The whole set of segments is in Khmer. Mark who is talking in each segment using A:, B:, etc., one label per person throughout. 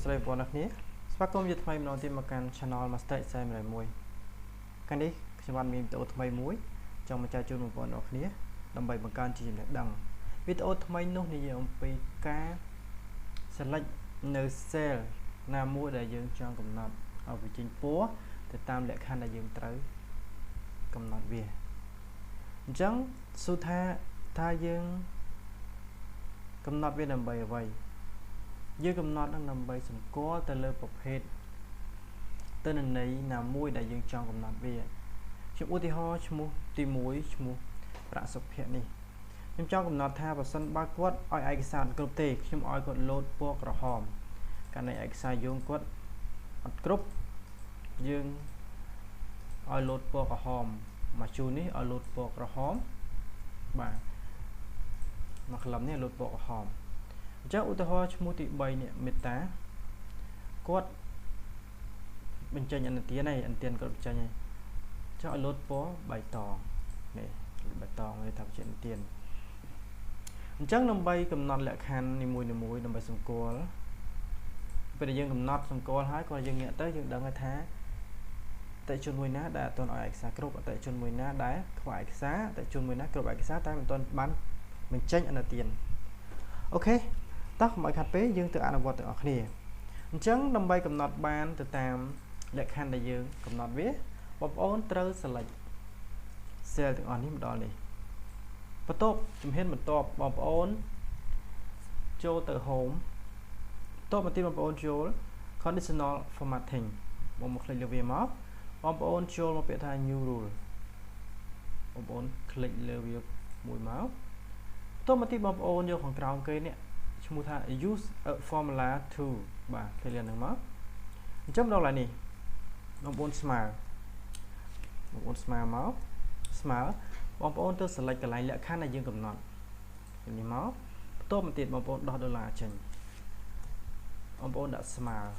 A: Slave one of here. Sparkom with my non-Timakan channel must take same like mui. Can they? Someone mean to my mui. Trong một chai chun one of here. Đâm bày bằng can chỉ là đằng. With out my no ni ông pi cá select no cell nam mua đại dương trong cầm nọt ở vị trí búa thì tam lệ khăn đại dương tới cầm nọt về chẳng su tha dương cầm nọt về nằm bày vậy dương cầm nọt đang nằm bày sủng có từ lời bộc hết tên này nam mua đại dương trong cầm nọt về chúng u thì ho chúng tìm muối chúng đã sụp hiện đi nhưng trong cầm nọt tha và sân ba quất oi ai sàn cột tê chúng oi cột lột bua cỏ hòm cái này ai sai dương quất group dương oi lột bua cỏ hòm mà chú ní oi lột bua cỏ hòm bà mặc lắm này lột bua cỏ hòm chắc u ho chúng tị bay nè mệt tá quất bên trên nhận tiền này ăn tiền cột trên này cho lột bua bài tòng này bài tòng này thằng chuyện tiền chắc nằm bay cầm nọt lẹ khan ni mùi nằm bay sông cô bây giờ dương cầm nọt sông cô hái coi dương nhẹ tới dương đằng thá tại chôn mùi ná đã toàn ở xa cướp tại chôn mùi ná đá khỏi xá tại chôn mùi ná cướp ở xá tay mình toàn bán mình tranh ăn là tiền ok tóc mọi khát pé dương tự ăn vào tự ở kia chắc nằm bay cầm nọt ban từ tam lẹ khan đại dương cầm nọt viết bọc ôn trơ sờ lệch xe tự ăn đi đó này bắt tốt chúng hết một top bọc ôn cho từ home top một tin bọc ôn cho conditional formatting một click lưu về map bọc ôn cho một biệt thay new rule bọc ôn click lưu về mũi máu top một tin bọc ôn vô khoảng trào cây nè chúng ta use a formula to bà cái liền được map chấm đâu lại nè bọc ôn smart bọc ôn smart máu smart bóng ôn tôi select cái lệ khăn này dương cầm nón như máu tôi một tiền bóng ôn đo đô la chừng bóng ôn đã smart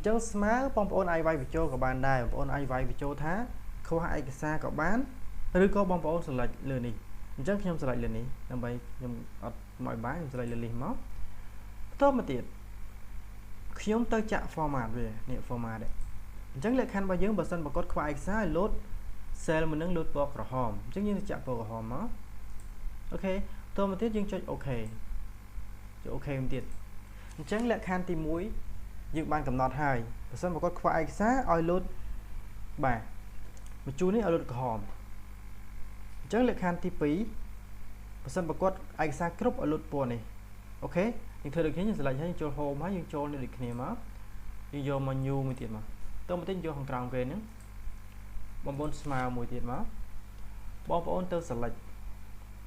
A: chơi smart bóng ôn ai vay video của bạn đây bóng ôn ai vay video thá không hại cái xa của bánឬក៏បងប្អូនselectលើនេះអញ្ចឹងខ្ញុំ select លើនេះដើម្បីខ្ញុំអត់មកបាយខ្ញុំ select លើនេះមកបន្តមកទៀតខ្ញុំទៅចាក់ format វានេះ format ដែរអញ្ចឹងលក្ខខណ្ឌរបស់យើងបើសិនប្រកបខ្វះឯកសារ load cell មិននឹងលូតពណ៌ក្រហមអញ្ចឹងយើងចាក់ពណ៌ក្រហមមកអូខេតមកទៀតយើងចុចអូខេចុចអូខេមួយទៀតអញ្ចឹងលក្ខខណ្ឌទី1យើងបានកំណត់ហើយបើសិនប្រកបខ្វះឯកសារឲ្យលូតបាទបញ្ជូននេះឲ្យលូតក្រហមអញ្ចឹងលក្ខខណ្ឌទី2បើសិនប្រកបឯកសារគ្រប់ឲ្យលូតពណ៌នេះអូខេយើងធ្វើដូចគ្នាយើងឆ្លាញ់ហើយចូល home ហើយយើងចូលនេះដូចគ្នាមកយើងយកមក new មួយទៀតមកតមកទៀតយកខាងក្រោមគេហ្នឹងបងប្អូនស្មើមួយទៀតមកបងប្អូនទៅ select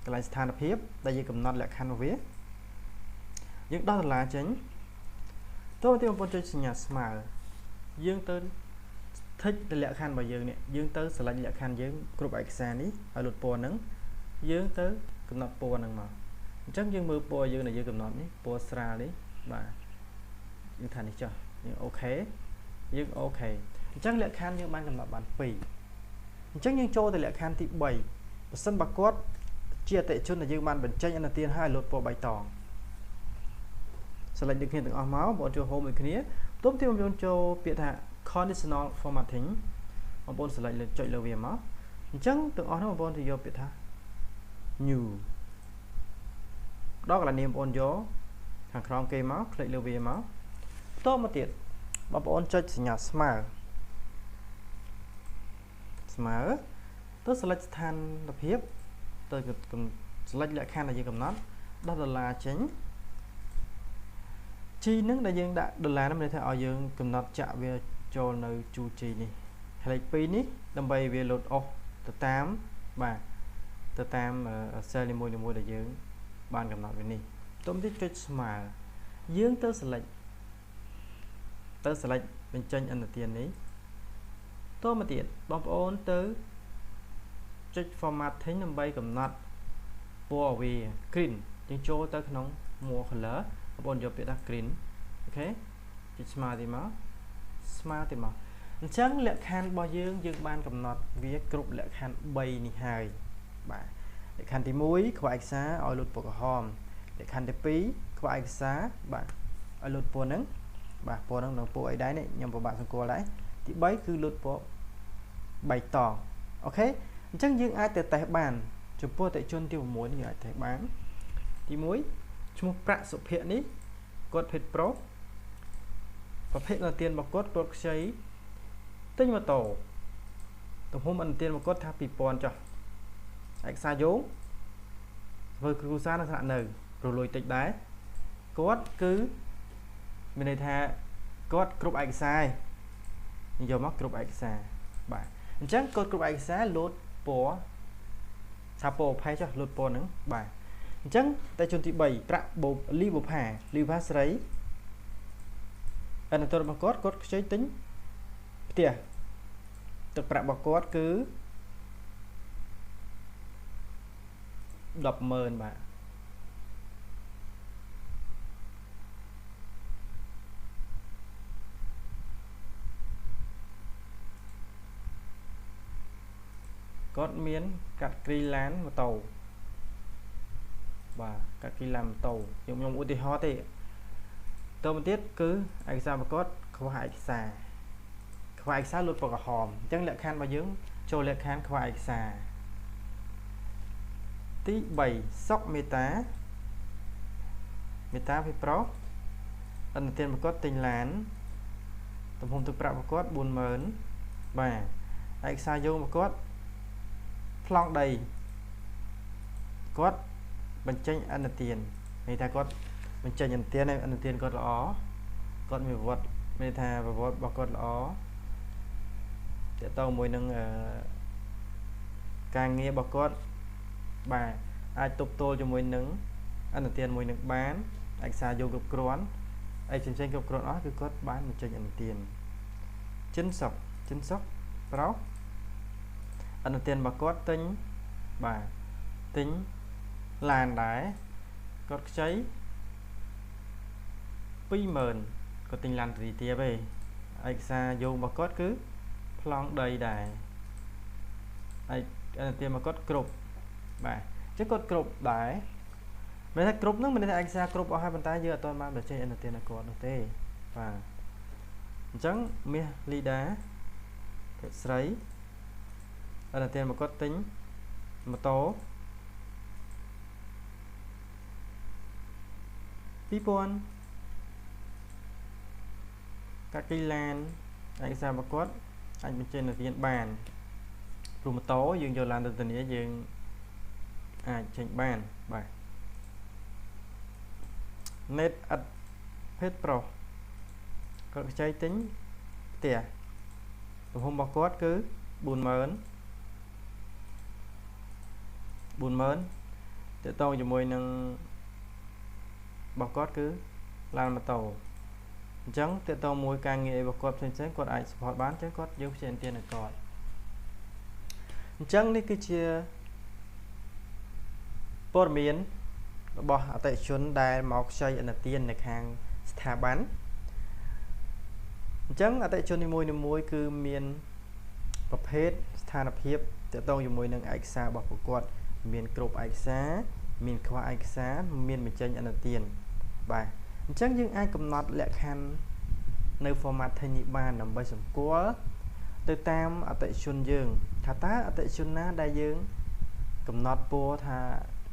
A: កន្លែងស្ថានភាពដែលយើងកំណត់លក្ខខណ្ឌវាយើងដោះដុល្លារចេញតោះទៅបងប្អូនចុចសញ្ញាស្មើយើងទៅ thích លក្ខខណ្ឌរបស់យើងនេះយើងទៅ select លក្ខខណ្ឌយើងគ្រប់ឯកសារនេះឲ្យលុតពណ៌ហ្នឹងយើងទៅកំណត់ពណ៌ហ្នឹងមកអញ្ចឹងយើងមើលពណ៌យើងដែលយើងកំណត់នេះពណ៌ស្រាលនេះបាទយើងថានេះចុះយើងអូខេយើងអូខេអញ្ចឹងលក្ខខណ្ឌយើងបានកំណត់បាន2អញ្ចឹងយើងចូលទៅលក្ខខណ្ឌទី3បើសិនបើគាត់ជាអតិថិជនដែលយើងបានបញ្ចេញអនុទានឲ្យលុតពណ៌បៃតង select ដូចគ្នាទាំងអស់មកបងចូល home ដូចគ្នាបន្ទាប់ទៀតបងចូលពាក្យថា conditional formatting បងប្អូន select លើចុចលើវាមកអញ្ចឹងទាំងអស់នោះបងប្អូនទៅយកពាក្យថា new ដល់កន្លែងនេះបងប្អូនយកខាងក្រោមគេមក click លើវាមកបន្ទាប់មកទៀតបងប្អូនចុចសញ្ញាស្មើទៅ select ស្ថានភាពទៅ select លក្ខខណ្ឌដែលយើងកំណត់ដោះដុល្លារចេញជីនឹងដែលយើងដាក់ដុល្លារនោះមានន័យថាឲ្យយើងកំណត់ចាក់វាចូលនៅជួជីនេះហើយលេខ2នេះដើម្បីវា load off ទៅតាមបាទទៅតាម cell នីមួយៗដែលយើងបានកំណត់វានេះបន្ទាប់ទៀតចុចស្មើយើងទៅ select បញ្ចេញអនុទាននេះតមកទៀតបងប្អូនទៅចុច formatting ដើម្បីកំណត់ពណ៌វា green យើងចូលទៅក្នុង more color បងប្អូនយកពាក្យថា green អូខេចុចស្មើទៀតមកអញ្ចឹងលក្ខខណ្ឌរបស់យើងបានកំណត់វាគ្រប់លក្ខខណ្ឌ3នេះហើយបាទលក្ខខណ្ឌទី1ខ្វះឯកសារឲ្យលុតពណ៌ក្រហមលក្ខខណ្ឌទី2ខ្វះឯកសារបាទ ឲ្យលូតពណ៌ហ្នឹងបាទពណ៌ហ្នឹងនឹងពណ៌អីដែរនេះខ្ញុំពិបាកសង្កល់ដែរទី3គឺលូតពណ៌បៃតងអូខេអញ្ចឹងយើងអាចទៅតេស្តបានចំពោះអតិជនទី6នេះយើងអាចតេស្តបានទី1ឈ្មោះប្រាក់សុភ័ក្រនេះគាត់ភេទប្រុសប្រភេទអនុទានរបស់គាត់ខ្ចីទិញម៉ូតូទំហំអនុទានរបស់គាត់ថា 2000 ចុះឯកសារយោងធ្វើគ្រូសាស្ត្រនៅស្នាក់នៅព្រោះលុយតិចដែរគាត់គឺមានន័យថាគាត់គ្រប់ឯកសារនិយាយមកគ្រប់ឯកសារបាទអញ្ចឹងគាត់គ្រប់ឯកសារលោតពណ៌ថាពណ៌ផេះចុះលោតពណ៌ហ្នឹងបាទអញ្ចឹងតែជនទី3ប្រាក់បូបលីបូផាស្រីអនុទានរបស់គាត់ខ្ចីទិញផ្ទះទឹកប្រាក់របស់គាត់គឺ 100000 បាទគាត់មានកាត់គ្រីឡានម៉ូតូបាទកាត់គ្រីឡានម៉ូតូខ្ញុំឧទាហរណ៍ទេតទៅទៀតគឺឯកសាររបស់គាត់ខ្វះឯកសារលុតពណ៌ក្រហមអញ្ចឹងលក្ខខណ្ឌរបស់យើងចូលលក្ខខណ្ឌខ្វះឯកសារទី3សុកមេតាភេទប្រុសអនុទានរបស់គាត់ទិញឡានទំហំទឹកប្រាក់របស់គាត់ 40000 បាទឯកសារយោងរបស់គាត់ប្លង់ដីគាត់បញ្ចេញអនុទានន័យថាគាត់បញ្ចេញអនុទានគាត់ល្អគាត់មានប្រវត្តិមានថាប្រវត្តិរបស់គាត់ល្អតើតើមួយនឹងការងាររបស់គាត់បាទអាចទប់ទល់ជាមួយនឹងអនុទានមួយនឹងបានឯកសារយោងគ្រប់គ្រាន់អីផ្សេងៗគ្រប់គ្រាន់អស់គឺគាត់បានបញ្ចេញអនុទានចិនសុកប្រុសអនុទានរបស់គាត់ទិញបាទទិញឡានដែរគាត់ខ្ចី 20000 គាត់ទិញឡានរីទាបឯងឯកសារយោងរបស់គាត់គឺប្លង់ដីដែរឯអនុទានរបស់គាត់គ្រប់បាទអញ្ចឹងគាត់គ្រប់ដែរមិនថាគ្រប់ហ្នឹងមិនថាឯកសារគ្រប់អស់ហើយប៉ុន្តែយើងអត់ទាន់បានបញ្ចេញអនុទានឲ្យគាត់នោះទេបាទអញ្ចឹងមាសលីដាភេទស្រីអនុទានរបស់គាត់ទិញម៉ូតូ 2000 កាត់គីឡានឯកសាររបស់គាត់អាចបញ្ចេញអនុទានបានព្រោះម៉ូតូយើងយកឡានទៅធានាយើងអាចចេញបានបាទនេតអត់ភេទប្រុសគាត់ខ្ចីទិញផ្ទះទំហំរបស់គាត់គឺ 40000 តើតងជាមួយនឹងរបស់គាត់គឺឡានម៉ូតូអញ្ចឹងតើតងមួយការងាររបស់គាត់ផ្សេងៗគាត់អាច support បានចឹងគាត់យើងផ្សេងទៀតឲ្យគាត់អញ្ចឹងនេះគឺជាព័ត៌មានរបស់អតិថិជនដែលមកខ្ចីអនុទាននៅខាងស្ថាប័នអញ្ចឹងអតិថិជននីមួយៗគឺមានប្រភេទស្ថានភាពតើតងជាមួយនឹងឯកសាររបស់ពួកគាត់មានគ្រប់ឯកសារមានខ្វះឯកសារមានបញ្ចេញអនុទានបាទអញ្ចឹងយើងអាចកំណត់លក្ខខណ្ឌនៅ format ថេនេះបានដើម្បីសម្គាល់ទៅតាមអតិថិជនយើងថាតើអតិថិជនណាដែលយើងកំណត់ពណ៌ថា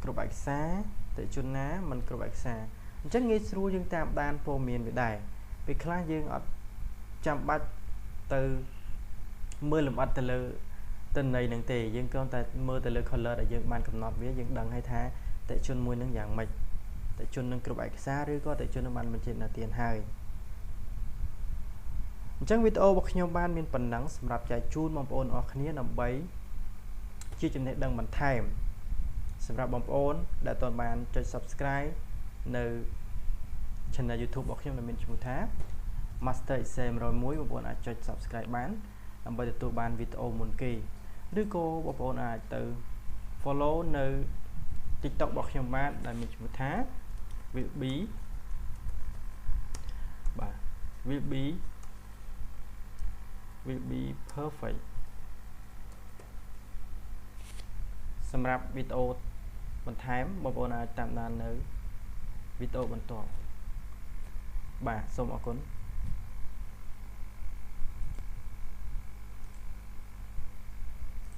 A: គ្រប់ឯកសារអតិថិជនណាមិនគ្រប់ឯកសារអញ្ចឹងងាយស្រួលយើងតាមដានព័ត៌មានវាដែរពេលខ្លះយើងអត់ចាំបាច់ទៅមើលលម្អិតទៅលើទិន្នន័យនឹងទេយើងគ្រាន់តែមើលទៅលើ color ដែលយើងបានកំណត់វាយើងដឹងហើយថាអតិថិជនមួយនឹងយ៉ាងម៉េចអតិថិជននឹងគ្រប់ឯកសារឬក៏អតិថិជននឹងបានបញ្ចេញអនុទានហើយអញ្ចឹងវីដេអូរបស់ខ្ញុំបានមានប៉ុណ្ណឹងសម្រាប់ចែកជូនបងប្អូនអរគ្នាដើម្បីជាចំណេះដឹងបន្ថែមសម្រាប់បងប្អូនដែលអត់បានចុច Subscribe នៅ Channel YouTube របស់ខ្ញុំដែលមានឈ្មោះថា Master Excel 101បងប្អូនអាចចុច Subscribe បានដើម្បីទទួលបានវីដេអូមុនគេឬក៏បងប្អូនអាចទៅ follow នៅ TikTok របស់ខ្ញុំបានដែលមានឈ្មោះថា will be បាទ will be perfect សម្រាប់វីដេអូបន្ថែមបងប្អូនអាចតាមដាននៅវីដេអូបន្ទាប់ បាទសូមអរគុណ